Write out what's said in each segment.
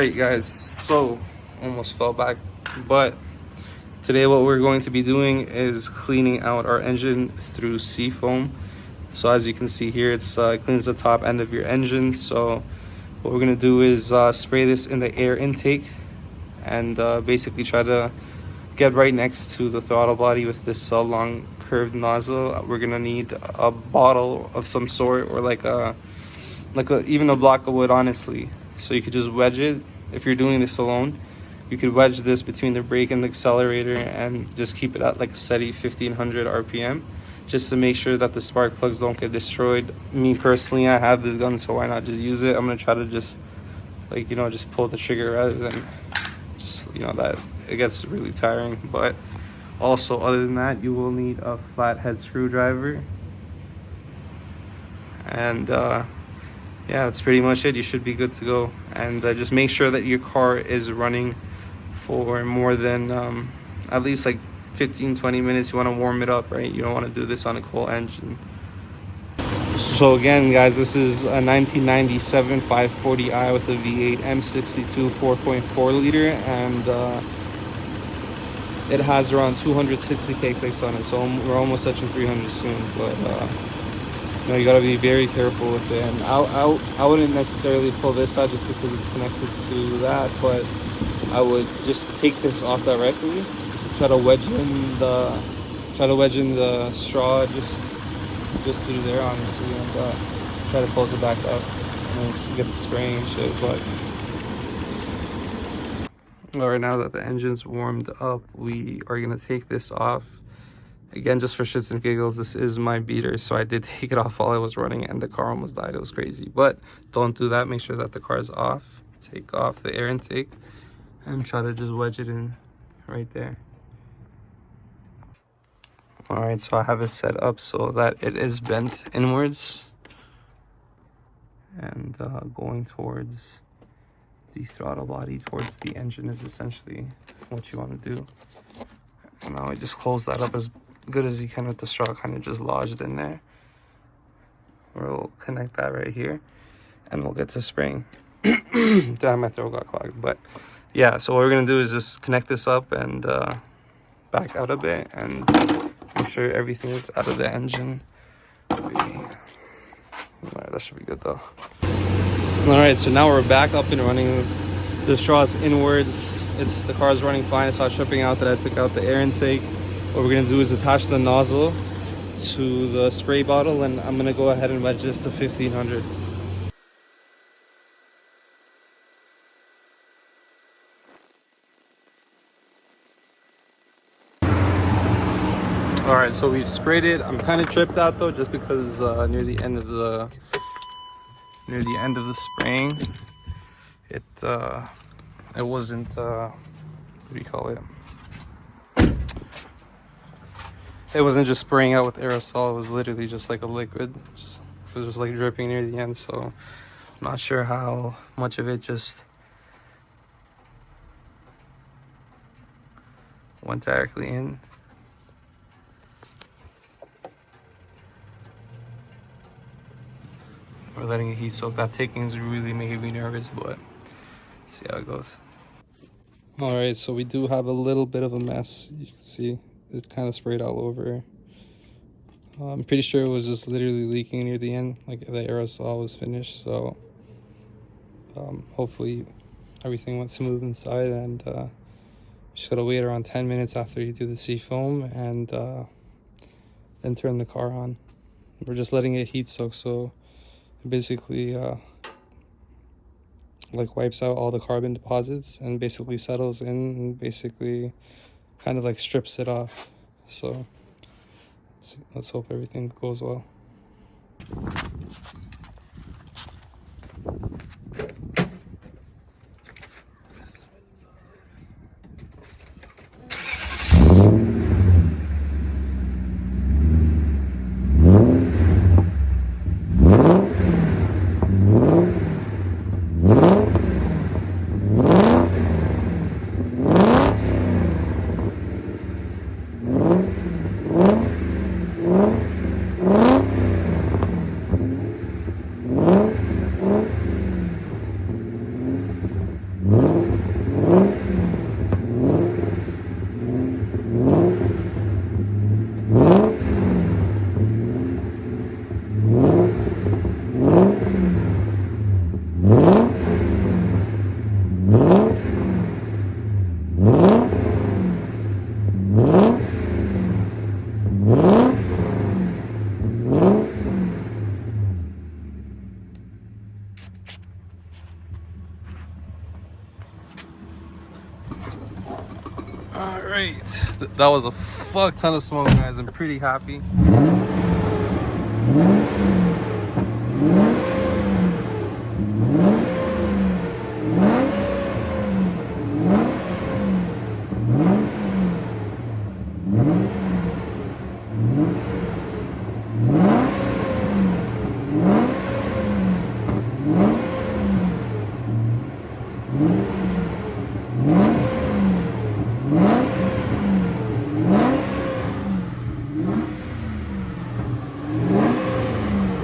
Alright guys, so almost fell back, but today what we're going to be doing is cleaning out our engine through Seafoam. So as you can see here, it cleans the top end of your engine. So what we're going to do is spray this in the air intake and basically try to get right next to the throttle body with this long curved nozzle. We're going to need a bottle of some sort, or even a block of wood, honestly. So you could just wedge it. If you're doing this alone, you could wedge this between the brake and the accelerator and just keep it at like a steady 1500 RPM, just to make sure that the spark plugs don't get destroyed. Me personally, I have this gun, so why not just use it? I'm gonna try to just just pull the trigger rather than just that it gets really tiring. But also, other than that, you will need a flathead screwdriver, and yeah, that's pretty much it. You should be good to go. And just make sure that your car is running for more than at least like 15-20 minutes. You want to warm it up, right? You don't want to do this on a cold engine. So again, guys, this is a 1997 540i with a V8 M62 4.4 liter, and it has around 260k clicks on it, so we're almost touching 300 soon. But you gotta be very careful with it. And I wouldn't necessarily pull this out just because it's connected to that, but I would just take this off directly, try to wedge in the straw just through there, honestly, and try to close it back up and just get the spraying and shit. But all right, now that the engine's warmed up, we are gonna take this off. Again, just for shits and giggles, this is my beater, so I did take it off while I was running and the car almost died. It was crazy. But don't do that. Make sure that the car is off. Take off the air intake and try to just wedge it in right there. All right, so I have it set up so that it is bent inwards and going towards the throttle body, towards the engine, is essentially what you want to do. And now I just close that up as good as you can with the straw kind of just lodged in there. We'll connect that right here and we'll get to spraying. Damn, my throat got clogged. But yeah, so what we're gonna do is just connect this up and back out a bit and make sure everything is out of the engine. All right, that should be good though. All right, so now we're back up and running. The straw is inwards. The car's running fine. It's not tripping out that I took out the air intake. What we're gonna do is attach the nozzle to the spray bottle, and I'm gonna go ahead and wedge this to 1500. All right, so we've sprayed it. I'm kind of tripped out though, just because near the end of the spraying, it wasn't what do you call it? It wasn't just spraying out with aerosol. It was literally just like a liquid. It was just like dripping near the end. So I'm not sure how much of it just went directly in. We're letting it heat soak. That taking is really making me nervous, but let's see how it goes. All right, so we do have a little bit of a mess. You can see it kind of sprayed all over. I'm pretty sure it was just literally leaking near the end, like the aerosol was finished. So hopefully everything went smooth inside, and just gotta wait around 10 minutes after you do the Seafoam and then turn the car on. We're just letting it heat soak, so it basically like wipes out all the carbon deposits and basically settles in and basically kind of like strips it off. So let's hope everything goes well. All right, that was a fuck ton of smoke, guys. I'm pretty happy.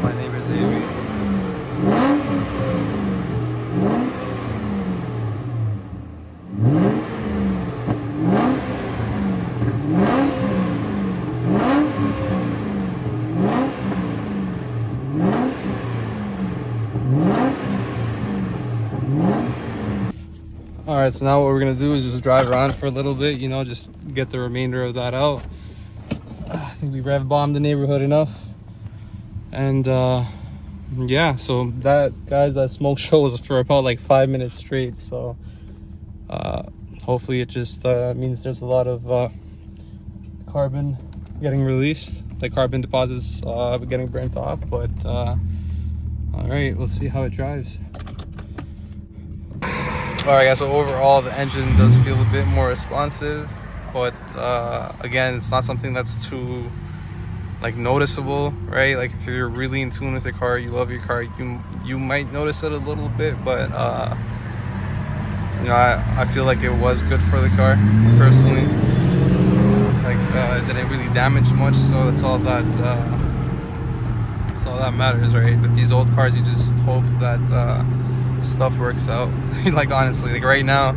My neighbor's Amy. All right, so now what we're gonna do is just drive around for a little bit, you know, just get the remainder of that out. I think we rev bombed the neighborhood enough. And yeah, so that, guys, that smoke show was for about like 5 minutes straight. So hopefully it just means there's a lot of carbon getting released, like carbon deposits getting burnt off. But all right, let's see how it drives. All right, guys, so overall the engine does feel a bit more responsive, but again, it's not something that's too like noticeable, right? Like if you're really in tune with your car, you love your car, you might notice it a little bit, but you know, I feel like it was good for the car personally. Like it didn't really damage much, so that's all that matters, right? With these old cars, you just hope that stuff works out. Like honestly, like right now,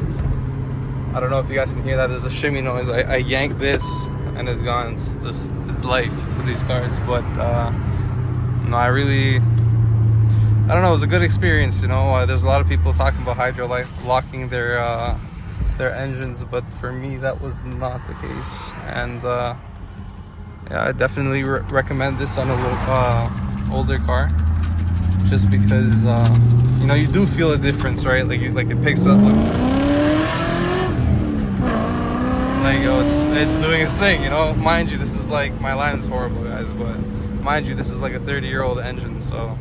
I don't know if you guys can hear that, there's a shimmy noise. I yanked this and it's gone. It's just, it's life with these cars. But no, I don't know, it was a good experience, you know. There's a lot of people talking about locking their engines, but for me that was not the case. And yeah, I definitely recommend this on a older car, just because you know, you do feel a difference, right? Like it picks up, like yo, it's doing its thing, you know. Mind you, this is like, my line is horrible, guys, but mind you, this is like a 30-year-old engine, so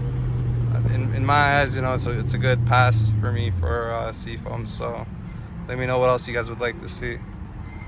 in my eyes, you know, it's a good pass for me for Seafoam. So let me know what else you guys would like to see.